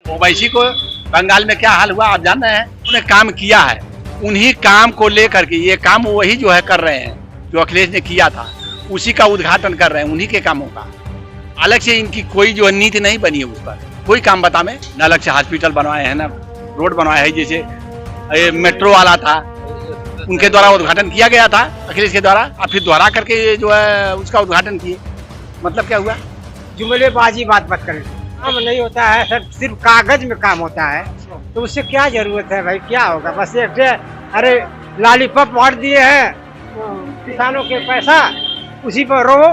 ओवैसी को बंगाल में क्या हाल हुआ आप जान रहे हैं। उन्होंने काम किया है, उन्हीं काम को लेकर के ये काम वही जो है कर रहे हैं जो अखिलेश ने किया था, उसी का उद्घाटन कर रहे हैं, उन्हीं के कामों का। अलग से इनकी कोई जो नीति नहीं बनी है उस पर कोई काम बता में न। अलग से हॉस्पिटल बनवाए हैं, न रोड बनवाए हैं, जैसे मेट्रो वाला था उनके द्वारा उद्घाटन किया गया था अखिलेश के द्वारा, और फिर दोहरा करके जो है उसका उद्घाटन किए। मतलब क्या हुआ, जुमलेबाजी बात मत करें। काम नहीं होता है सर, सिर्फ कागज में काम होता है, तो उससे क्या जरूरत है भाई, क्या होगा। बस एक अरे लॉलीपॉप बांट दिए हैं किसानों के पैसा, उसी पर रहो,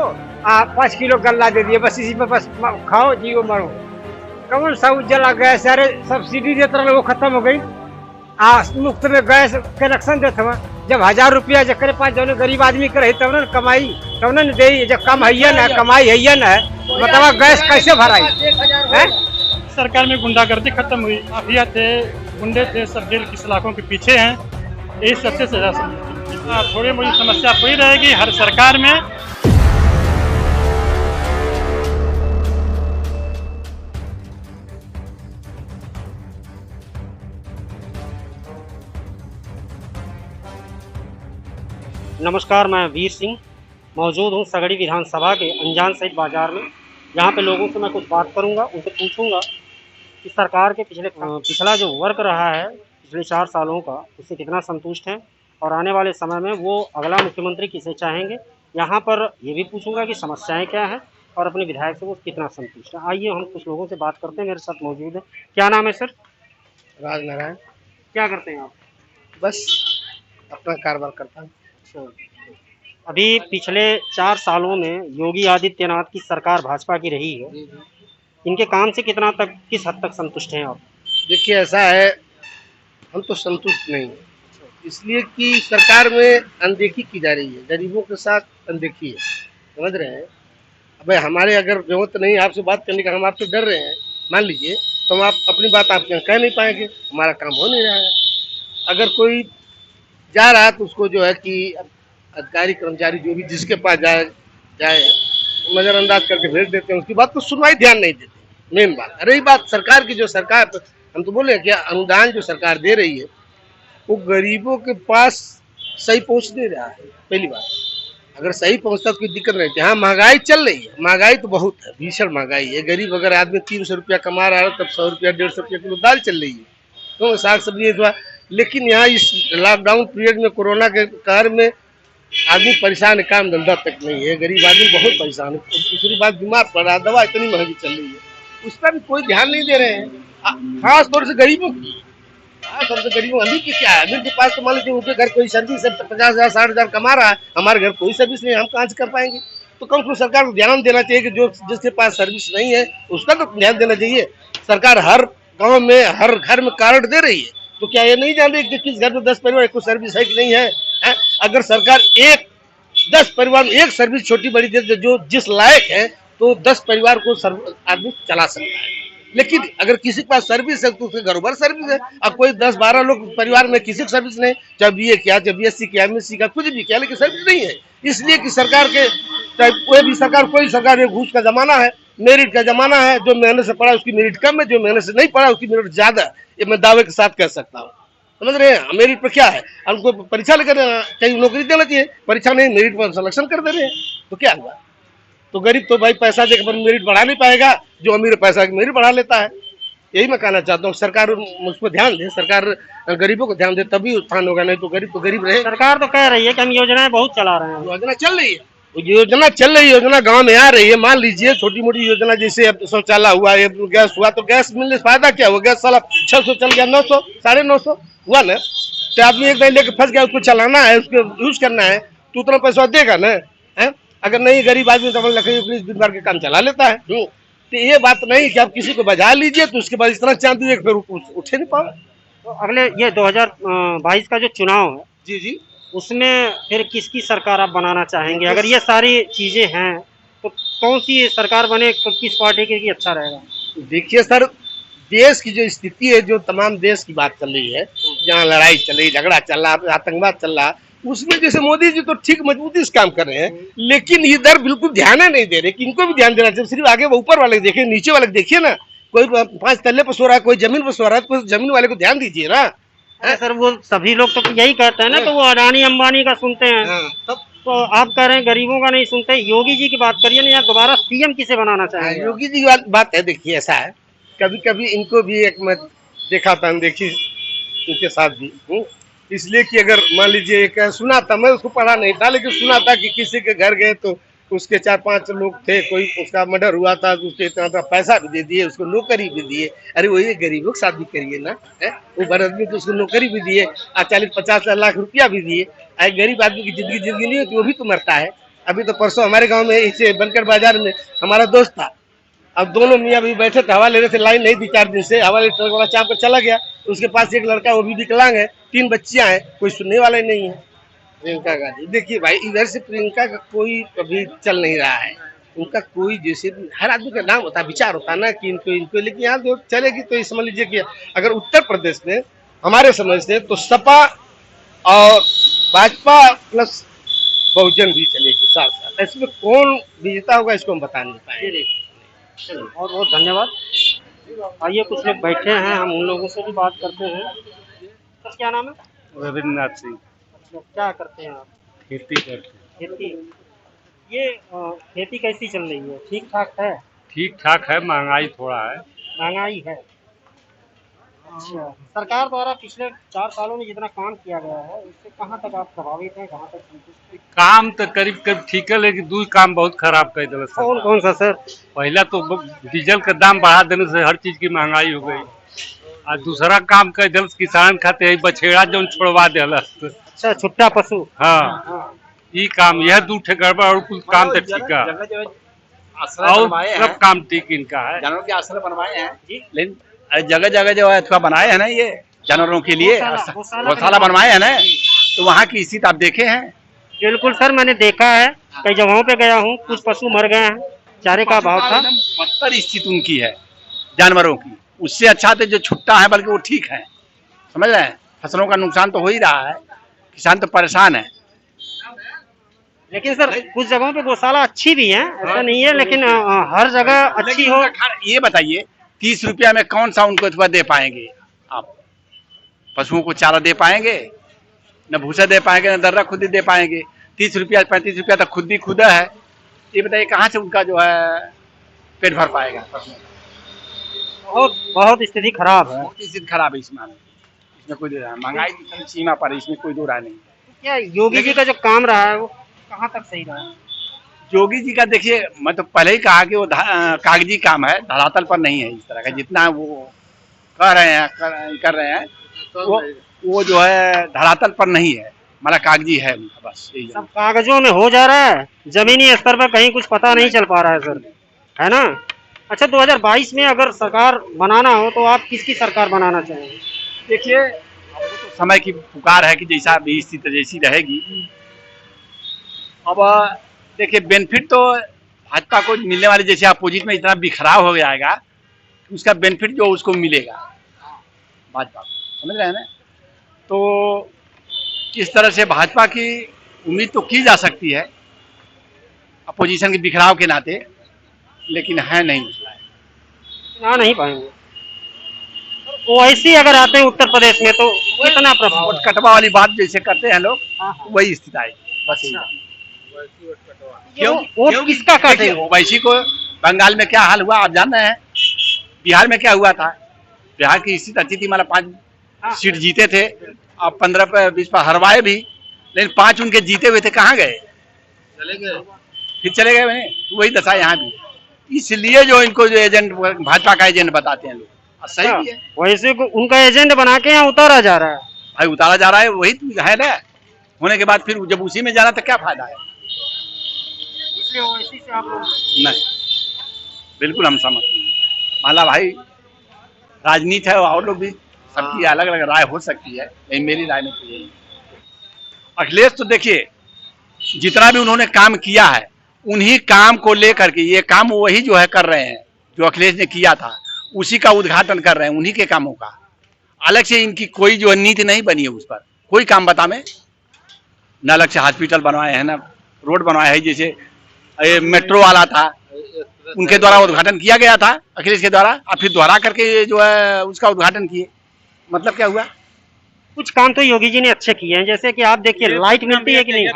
5 किलो गल्ला दे दिए, बस इसी पर बस खाओ जियो मरो। कौन सा उज्ज्वला गैस, अरे सब्सिडी देते रहे वो खत्म हो गई। मुफ्त में गैस कनेक्शन देते हुआ, जब 1000 रुपया जब पास जो गरीब आदमी के रही तब न कमाई, तब न दे, जब कम हैयन है कमाई हैयन है, मतलब गैस कैसे भराई है। सरकार में गुंडागर्दी खत्म हुई, माफिया थे, गुंडे थे, सब जेल की सलाखों के पीछे हैं। यही सबसे ज्यादा थोड़ी मोड़ी समस्या पूरी रहेगी हर सरकार में। नमस्कार, मैं वीर सिंह मौजूद हूँ सगड़ी विधानसभा के अनजान सहित बाजार में। यहाँ पे लोगों से मैं कुछ बात करूँगा, उनसे पूछूंगा कि सरकार के पिछला जो वर्क रहा है पिछले 4 सालों का, उससे कितना संतुष्ट हैं और आने वाले समय में वो अगला मुख्यमंत्री किसे चाहेंगे। यहाँ पर ये भी पूछूंगा कि समस्याएं क्या हैं और अपने विधायक से वो कितना संतुष्ट है। आइए हम कुछ लोगों से बात करते हैं। मेरे साथ मौजूद है, क्या नाम है सर? राजनारायण। क्या करते हैं आप? बस अपना कारोबार करता हूँ। अभी पिछले 4 सालों में योगी आदित्यनाथ की सरकार भाजपा की रही है, इनके काम से किस हद तक संतुष्ट हैं आप? देखिए ऐसा है, हम तो संतुष्ट नहीं हैं, इसलिए कि सरकार में अनदेखी की जा रही है, गरीबों के साथ अनदेखी है, समझ रहे हैं। अब हमारे अगर जरूरत नहीं आपसे बात करने का, हम आपसे डर रहे हैं मान लीजिए, तो हम आप अपनी बात आपके कह नहीं पाएंगे, हमारा काम हो नहीं रहा है। अगर कोई जा रहा है तो उसको जो है कि अधिकारी कर्मचारी जो भी जिसके पास जाए नज़रअंदाज करके भेज देते हैं, उसकी बात को सुनवाई ध्यान नहीं देते। मेन बात रही बात सरकार की, जो सरकार हम तो बोले क्या अनुदान जो सरकार दे रही है वो गरीबों के पास सही पहुंच नहीं रहा है। पहली बात, अगर सही पहुंचता तो कोई दिक्कत नहीं थी। हाँ महंगाई चल रही है, महंगाई तो बहुत है, भीषण महंगाई है। गरीब अगर आदमी 300 रुपया कमा रहा है तब 100 रुपया 150 रुपया किलो दाल चल रही है, तो साग सब्जी थोड़ा। लेकिन यहाँ इस लॉकडाउन पीरियड में कोरोना के कहर में आदमी परेशान है, काम धंधा तक नहीं है, गरीब आदमी बहुत परेशान है। दूसरी बात बीमार पड़ रहा है, दवा इतनी महंगी चल रही है, उस पर भी कोई ध्यान नहीं दे रहे हैं। खास तौर से गरीबों की, खास तौर से गरीबों। अमीर की क्या है, अमीर के पास तो मान लीजिए उनके घर कोई सर्विस है, 50,000 60,000 कमा रहा है, हमारे घर कोई सर्विस नहीं है, हम कहाँ से कर पाएंगे। तो कम से कम सरकार को ध्यान देना चाहिए कि जो जिसके पास सर्विस नहीं है उसका तो ध्यान देना चाहिए। सरकार हर गाँव में हर घर में कार्ड दे रही है, तो क्या ये नहीं जान रही कि किस घर में 10 परिवार को सर्विस है कि नहीं है? अगर सरकार 10 परिवार में एक सर्विस छोटी बड़ी दे जो जिस लायक है, तो 10 परिवार को आदमी चला सकता है। लेकिन अगर किसी के पास सर्विस है तो उसके घर भर सर्विस है, अब कोई 10-12 लोग परिवार में किसी की सर्विस नहीं, चाहे BA किया, चाहे BSc किया, MSc का कुछ भी किया, लेकिन सर्विस नहीं है। इसलिए कि सरकार के चाहे कोई भी सरकार, कोई सरकार, घूस का जमाना है, मेरिट का जमाना है। जो मेहनत से पढ़ा उसकी मेरिट कम है, जो मेहनत से नहीं पढ़ा उसकी मेरिट ज्यादा है, ये मैं दावे के साथ कह सकता हूँ। समझ रहे हैं, मेरिट पर क्या है, हमको परीक्षा लेकर कहीं नौकरी देना चाहिए, परीक्षा नहीं, मेरिट पर सिलेक्शन कर दे रहे हैं, तो क्या हुआ। तो गरीब तो भाई पैसा देकर मेरिट बढ़ा नहीं पाएगा, जो अमीर पैसा की मेरिट बढ़ा लेता है। यही मैं कहना चाहता हूँ, सरकार उस पर ध्यान दे, सरकार गरीबों को ध्यान दे, तभी उत्थान होगा, नहीं तो गरीब रहे। सरकार तो कह रही है कि हम योजनाएं बहुत चला रहे हैं। योजना चल रही है, योजना गांव में आ रही है। मान लीजिए छोटी मोटी योजना, जैसे अब शौचालय हुआ, गैस हुआ, तो गैस मिलने से फायदा क्या हुआ? गैस साला 600 चल गया, 900 950 हुआ ना। तो आदमी एक दिन लेके फंस गया, उसको चलाना है, उसको यूज करना है, तो उतना पैसा देगा ना है। अगर नहीं गरीब आदमी तो लकड़ी उकड़ी दिन भर के काम चला लेता है। तो ये बात नहीं कि आप किसी को बजा लीजिए तो उसके बाद इतना चांद दीजिए फिर उठे नहीं पाओ। तो अगले ये 2022 का जो चुनाव है, जी, उसमें फिर किसकी सरकार आप बनाना चाहेंगे? अगर ये सारी चीजें हैं तो कौन सी सरकार बने, किस पार्टी की अच्छा रहेगा? देखिए सर, देश की जो स्थिति है, जो तमाम देश की बात चल रही है, जहाँ लड़ाई चल रही, झगड़ा चल रहा, आतंकवाद चल रहा, उसमें जैसे मोदी जी तो ठीक मजबूती से काम कर रहे हैं, लेकिन इधर बिल्कुल ध्यान नहीं दे रहे कि इनको भी ध्यान देना चाहिए। सिर्फ आगे वो ऊपर वाले देखे, नीचे वाले देखिए ना, कोई 5 तल्ले पर सो रहा है, कोई जमीन पर सो रहा है, तो जमीन वाले को ध्यान दीजिए ना। अरे सर वो सभी लोग तो यही कहते हैं ना कि वो अडानी अंबानी का सुनते हैं, तब तो आप कह रहे हैं गरीबों का नहीं सुनते। योगी जी की बात करिए ना, या दोबारा सीएम किसे बनाना चाहेंगे? योगी जी की बात है, देखिए ऐसा है, कभी कभी इनको भी एक मैं देखा था, देखी उनके साथ भी, इसलिए कि अगर मान लीजिए एक सुना था, मैं उसको पढ़ा नहीं था, लेकिन सुना था कि किसी के घर गए तो उसके 4-5 लोग थे, कोई उसका मर्डर हुआ था, उसके इतना पैसा भी दे दिए, उसको नौकरी भी दिए। अरे वही गरीबों के साथ भी करिए ना, है वो बड़े आदमी को उसको नौकरी भी दिए, 40-50 लाख रुपया भी दिए। गरीब आदमी की जिंदगी नहीं होती, वो भी तो मरता है। अभी तो परसों हमारे गाँव में इसे बनकर बाजार में हमारा दोस्त था, अब दोनों मियाँ भी बैठे थे, हवा ले रहे थे, लाइन नहीं थी 4 दिन से, हवा ले ट्रक वाला चाप कर चला गया। उसके पास एक लड़का, वो भी विकलांग है, 3 बच्चियां हैं, कोई सुनने वाला नहीं है। प्रियंका गांधी, देखिए भाई, इधर से प्रियंका का कोई कभी चल नहीं रहा है, उनका कोई, जैसे हर आदमी का नाम होता है, विचार होता है ना कि इनको, लेकिन यहाँ जो चलेगी तो समझ लीजिए कि अगर उत्तर प्रदेश में हमारे समझ से तो सपा और भाजपा प्लस बहुजन भी चलेगी साथ साथ। इसमें कौन विजेता होगा इसको हम बता नहीं पाएंगे। चलिए, बहुत बहुत धन्यवाद। आइए कुछ लोग बैठे हैं, हम उन लोगों से भी बात करते हैं। सर क्या नाम है? रविन्द्रनाथ सिंह। क्या करते हैं आप? खेती करते हैं। खेती। ये खेती कैसी चल रही है? ठीक ठाक है? ठीक ठाक है, महंगाई थोड़ा है। महंगाई है। अच्छा, सरकार द्वारा पिछले 4 सालों में जितना काम किया गया है, उससे कहाँ तक आप प्रभावित हैं, कहाँ तक संतुष्ट हैं? काम तो करीब करीब ठीक है, लेकिन दूसरा काम बहुत खराब कर दिला सर। कौन कौन सा सर? पहला तो डीजल का दाम बढ़ा देने से हर चीज की महंगाई हो गई, और दूसरा काम कर दिल किसान खाते है बछेड़ा जो छोड़वा दिला। अच्छा, छुट्टा पशु। हाँ, ये काम, यह 2 ठे गड़बड़, और कुछ काम तो ठीक है, और सब काम ठीक इनका है। जानवरों के आश्रय बनवाए हैं, लेकिन जगह जगह जो है अथवा बनाए हैं ना, ये जानवरों के लिए गौशाला बनवाए हैं ना, तो वहाँ की स्थिति आप देखे हैं। बिल्कुल सर, मैंने देखा है, कई जगहों पे गया हूँ, कुछ पशु मर गए हैं, चारे का अभाव था। बदतर स्थिति उनकी है जानवरों की, उससे अच्छा तो जो छुट्टा है, बल्कि वो ठीक है, समझ रहे हैं। फसलों का नुकसान तो हो ही रहा है, किसान तो परेशान है। लेकिन सर कुछ जगहों पे गौशाला अच्छी भी है, ऐसा नहीं है, लेकिन हर जगह अच्छी हो। ये बताइए, 30 रुपया में कौन सा उनको अथवा दे पाएंगे आप? पशुओं को चारा दे पाएंगे? न भूसा दे पाएंगे, न दर्रा खुद ही दे पाएंगे। 30 रुपया 35 रुपया तक खुद है। ये बताइए कहाँ से उनका जो है पेट भर पाएगा? बहुत बहुत स्थिति खराब है। बहुत स्थिति खराब है इसमें कोई दो राय, महंगाई की सीमा पर है, इसमें कोई दो राय नहीं। क्या योगी जी का जो काम रहा है वो कहाँ तक सही रहा है? योगी जी का देखिए, मैं तो पहले ही कहा कि वो कागजी काम है, धरातल पर नहीं है इस तरह का। जितना वो कह रहे हैं कर रहे हैं, वो जो है धरातल पर नहीं है, हमारा कागजी है उनका, बस यही सब कागजों में हो जा रहा है, जमीनी स्तर पर कहीं कुछ पता नहीं चल पा रहा है सर, है ना? अच्छा, 2022 में अगर सरकार बनाना हो तो आप किसकी सरकार बनाना चाहेंगे? देखिए, तो समय की पुकार है कि जैसा भी स्थिति जैसी रहेगी। अब देखिए, बेनिफिट तो भाजपा को मिलने वाली, जैसे अपोजिट में इतना बिखराव हो जाएगा, उसका बेनिफिट जो उसको मिलेगा भाजपा को, समझ रहे हैं ना? तो इस तरह से भाजपा की उम्मीद तो की जा सकती है अपोजिशन के बिखराव के नाते, लेकिन है नहीं मसला है, ना नहीं पाएंगे। ओवैसी अगर आते हैं उत्तर प्रदेश में तो कितना प्रभाव है? कटवा वाली बात जैसे करते हैं लोग, वही स्थिति आएगी, बस यही। क्यों वोट किसका काटेंगे? ओवैसी को बंगाल में क्या हाल हुआ आप जान रहे हैं, बिहार में क्या हुआ था। बिहार की स्थिति अच्छी थी, मतलब 5 सीट जीते थे, अब 15 पे 20 पर हरवाए भी, लेकिन 5 उनके जीते हुए थे, कहाँ गए? चले गए, फिर चले गए। मैंने तो वही दशा यहाँ भी, इसलिए जो इनको जो एजेंट, भाजपा का एजेंट बताते हैं लोग, सही भी है। वैसे को उनका एजेंट बना के यहाँ उतारा जा रहा है। भाई उतारा जा रहा है, वही तो है ना, होने के बाद फिर जब उसी में जाना तो क्या फायदा है? इसलिए ओवैसी से आप लोग नहीं, बिल्कुल हम समझ नहीं। माला भाई, राजनीति है, और लोग भी सबकी अलग अलग राय हो सकती है, लेकिन मेरी राय में तो यही है। अखिलेश तो देखिए, जितना भी उन्होंने काम किया है, उन्हीं काम को लेकर के ये काम वही जो है कर रहे हैं, जो अखिलेश ने किया था उसी का उद्घाटन कर रहे हैं, उन्हीं के कामों का। अलग से इनकी कोई जो नीति नहीं बनी है उस पर कोई काम बता में, न अलग से हॉस्पिटल बनवाए हैं, ना रोड बनवाए हैं, जैसे मेट्रो वाला था, उनके द्वारा उद्घाटन किया गया था, अखिलेश के द्वारा, और फिर दोहरा करके ये जो है उसका उद्घाटन किए। मतलब क्या हुआ? कुछ काम तो योगी जी ने अच्छे किए हैं, जैसे कि आप देखिए लाइट मिलती है कि नहीं,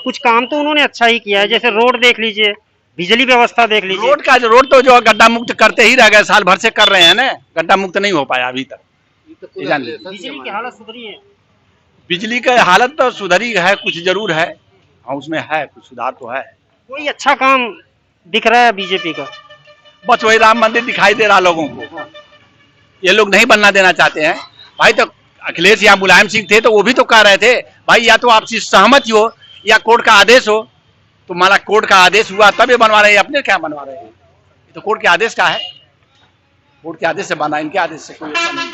कुछ काम तो उन्होंने अच्छा ही किया है, जैसे रोड देख लीजिए, बिजली व्यवस्था देख लीजिए। रोड तो जो गड्ढा मुक्त करते ही रह गए, साल भर से कर रहे हैं ना, गड्ढा मुक्त नहीं हो पाया अभी तक। ये जान लीजिए। बिजली की हालत सुधरी है? बिजली की हालत तो सुधरी है, कुछ जरूर है, हाँ उसमें है कुछ सुधार तो है। कोई अच्छा काम दिख रहा है बीजेपी का? बस वही राम मंदिर दिखाई दे रहा लोगों को, ये लोग नहीं बनना देना चाहते हैं भाई। तो अखिलेश या मुलायम सिंह थे तो वो भी तो कह रहे थे भाई, या तो आपसी सहमति हो या कोर्ट का आदेश हो। तो माना कोर्ट का आदेश हुआ तब ये बनवा रहे हैं, अपने क्या बनवा रहे हैं? ये तो कोर्ट के आदेश का है, कोर्ट के आदेश से बना, इनके आदेश से कोई ऐसा नहीं।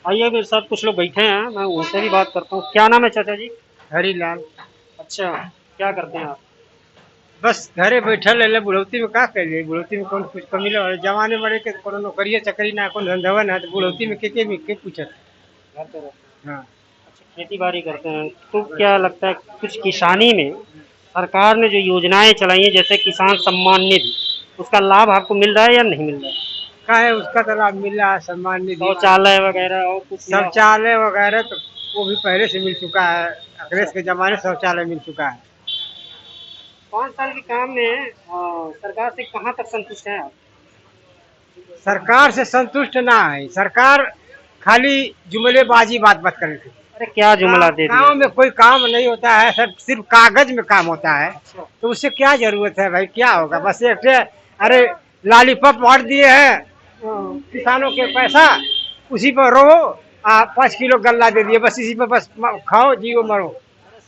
आइए मेरे साथ कुछ लोग बैठे हैं, मैं उनसे भी बात करता हूँ। क्या नाम है चाचा जी? हरीलाल। अच्छा, क्या करते हैं आप? बस घरे बैठल रहे, बुढ़ौती में का करिए, बुढ़ौती में कौन कुछ कमी ल जवाने बड़े के कोनो नौकरिया चकरी ना कोनो धंधवा ना, तो बुढ़ौती में के पूछत। हाँ, खेती बाड़ी करते हैं, तो क्या लगता है कुछ किसानी में सरकार ने जो योजनाएं चलाई हैं, जैसे किसान सम्मान निधि, उसका लाभ आपको मिल रहा है या नहीं मिल रहा है? का है उसका तो लाभ मिल रहा है, सम्मान निधि, शौचालय वगैरह और कुछ शौचालय वगैरह तो वो भी पहले से मिल चुका है, अखिलेश के जमाने शौचालय मिल चुका है। 5 साल के काम में सरकार से कहाँ तक संतुष्ट है आप? सरकार से संतुष्ट ना है, सरकार खाली जुमलेबाजी बात करे थी। अरे क्या जुमला दे दिया? गाँव में कोई काम नहीं होता है, सब सिर्फ कागज में काम होता है, तो उससे क्या जरूरत है भाई? क्या होगा? बस एक अरे लॉलीपॉप बांट दिए हैं किसानों के पैसा, उसी पर रहो, 5 किलो गल्ला दे दिए, बस इसी पर बस खाओ जियो मरो।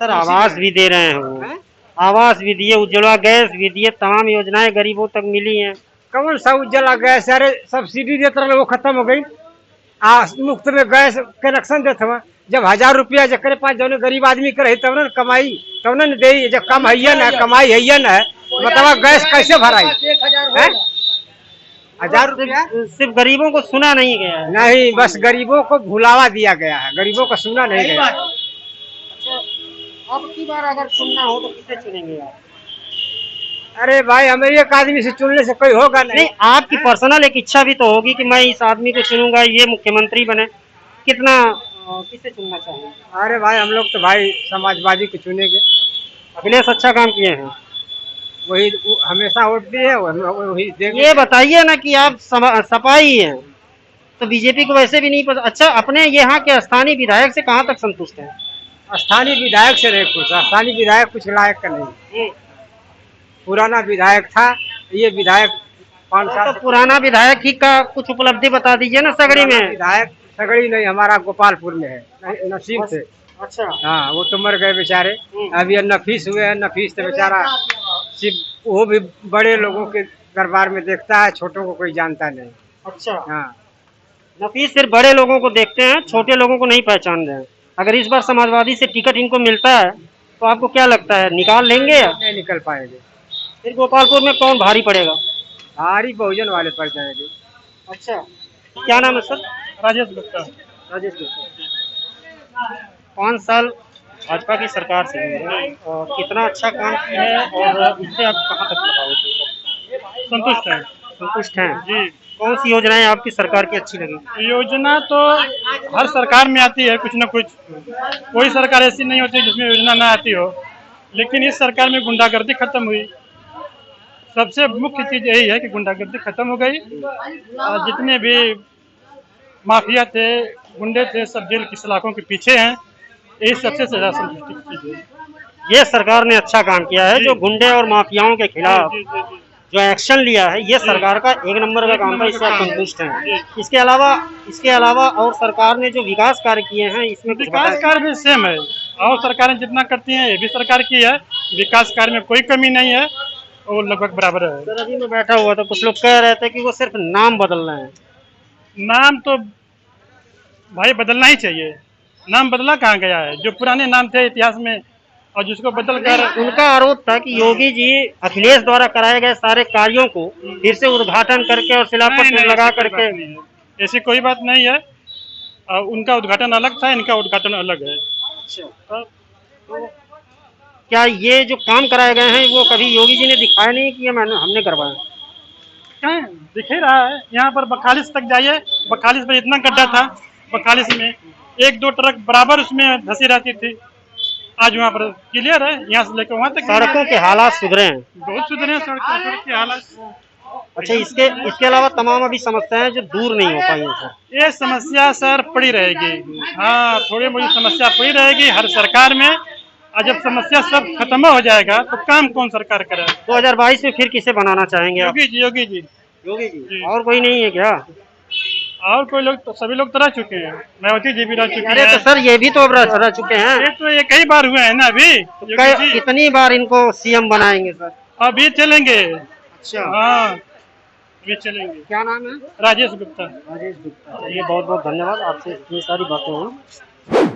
सर आवास भी दे रहे हैं वो, आवास भी दिए, उज्ज्वला गैस भी दिए, तमाम योजनाएं गरीबों तक मिली हैं। कौन सा उज्ज्वला गैस? अरे सब्सिडी देते रहे वो खत्म हो गई, मुफ्त में गैस कनेक्शन देते हुआ। जब 1000 रुपया जकरे पास जो गरीब आदमी के रही तब न कमाई, तब न दे, जब कम है ना कमाई है ना, मतलब गैस कैसे भराई? 1000 रुपया सिर्फ गरीबों को सुना नहीं गया है। नहीं, बस गरीबों को भुलावा दिया गया है, गरीबों को सुना नहीं गया। अब की बार अगर चुनना हो तो किसे चुनेंगे आप? अरे भाई, हमें एक आदमी से चुनने से कोई होगा नहीं। आपकी पर्सनल एक इच्छा भी तो होगी कि मैं इस आदमी को चुनूंगा, ये मुख्यमंत्री बने, कितना किसे चुनना चाहिए? अरे भाई, हम लोग तो भाई समाजवादी को चुनेंगे। अखिलेश अच्छा काम किए हैं, वही हमेशा वोट दिए, वही देंगे। ये बताइए ना कि आप सपाई हैं तो बीजेपी को वैसे भी नहीं पता। अच्छा, अपने यहाँ के स्थानीय विधायक से कहाँ तक संतुष्ट हैं? स्थानीय विधायक से नहीं कुछ, स्थानीय विधायक कुछ लायक का नहीं। पुराना विधायक था, ये विधायक 5 साल तो पुराना विधायक ही का कुछ उपलब्धि बता दीजिए ना सगड़ी में। विधायक सगड़ी नहीं, हमारा गोपालपुर में है, नसीब थे। अच्छा, हाँ, वो तो मर गए बेचारे। अभी ये नफीस हुए हैं, नफीस तो बेचारा सिर्फ वो भी बड़े लोगों के दरबार में देखता है, छोटों को कोई जानता नहीं। अच्छा, हाँ, नफीस सिर्फ बड़े लोगों को देखते हैं, छोटे लोगों को नहीं पहचान रहे हैं। अगर इस बार समाजवादी से टिकट इनको मिलता है तो आपको क्या लगता है, निकाल लेंगे या नहीं निकल पाएंगे? फिर गोपालपुर में कौन भारी पड़ेगा? भारी बहुजन वाले पड़ जाएंगे। अच्छा, क्या नाम है सर? राजेश गुप्ता। राजेश गुप्ता। 5 साल भाजपा की सरकार से हुई और कितना अच्छा काम किया है, और इससे आप कहाँ तक प्रभावित हैं? संतुष्ट है संतुष्ट हैं जी। कौन सी योजनाएं आपकी सरकार की अच्छी लगी? योजना तो हर सरकार में आती है कुछ न कुछ, कोई सरकार ऐसी नहीं होती जिसमें योजना ना आती हो, लेकिन इस सरकार में गुंडागर्दी खत्म हुई। सबसे मुख्य चीज यही है कि गुंडागर्दी खत्म हो गई, और जितने भी माफिया थे, गुंडे थे, सब जेल की सलाखों के पीछे हैं। यही सबसे ज्यादा संतुष्टि की चीज है। ये सरकार ने अच्छा काम किया है, जो गुंडे और माफियाओं के खिलाफ जी, जी, जी। जो एक्शन लिया है, ये सरकार का 1 नंबर का काम था, इससे आप संतुष्ट हैं? इसके अलावा और सरकार ने जो विकास कार्य किए हैं, इसमें कुछ विकास बताएं? कार्य भी सेम है, और सरकारें जितना करती हैं ये भी सरकार की है। विकास कार्य में कोई कमी नहीं है, वो लगभग बराबर है। सर, अभी मैं बैठा हुआ था, कुछ लोग कह रहे थे कि वो सिर्फ नाम बदल रहे हैं। नाम तो भाई बदलना ही चाहिए, नाम बदला कहाँ गया है? जो पुराने नाम थे इतिहास में, और जिसको बदल कर उनका आरोप था कि योगी जी अखिलेश द्वारा कराए गए सारे कार्यों को फिर से उद्घाटन करके और शिलापट लगा करके। ऐसी कोई बात नहीं है, उनका उद्घाटन अलग था, इनका उद्घाटन अलग है। अच्छा, क्या ये जो काम कराए गए हैं वो कभी योगी जी ने दिखाया नहीं कि ये हमने करवाया? कहाँ दिख ही रहा है। यहाँ पर बखालिस तक जाइए, बखालिस पर इतना गड्ढा था, बखालिस में 1-2 ट्रक बराबर उसमें धसी रहती थी। आज वहाँ पर क्लियर है, यहाँ से लेकर वहाँ तक सड़कों के हालात सुधरे हैं? बहुत सुधरे हैं सड़क के हालात। अच्छा, इसके अलावा तमाम अभी समस्याएं जो दूर नहीं हो पाई हैं सर? ये समस्या सर पड़ी रहेगी, हाँ थोड़ी मोड़ी समस्या पड़ी रहेगी हर सरकार में। और जब समस्या सब खत्म हो जाएगा तो काम कौन सरकार करे? 2022 में फिर किसे बनाना चाहेंगे आप? योगी जी, योगी जी। योगी जी, और कोई नहीं है क्या? और कोई लोग तो सभी लोग तो रह चुके हैं, मायावती जी भी रह चुके अरे हैं। तो सर ये भी तो अब रह चुके हैं। ये तो ये कई बार हुए हैं ना अभी। योगी जी कितनी बार इनको सीएम बनाएंगे सर? अभी चलेंगे। अच्छा, हाँ अभी चलेंगे। क्या नाम है? राजेश गुप्ता। राजेश गुप्ता। चलिए, बहुत बहुत धन्यवाद, आपसे इतनी सारी बातें हुई।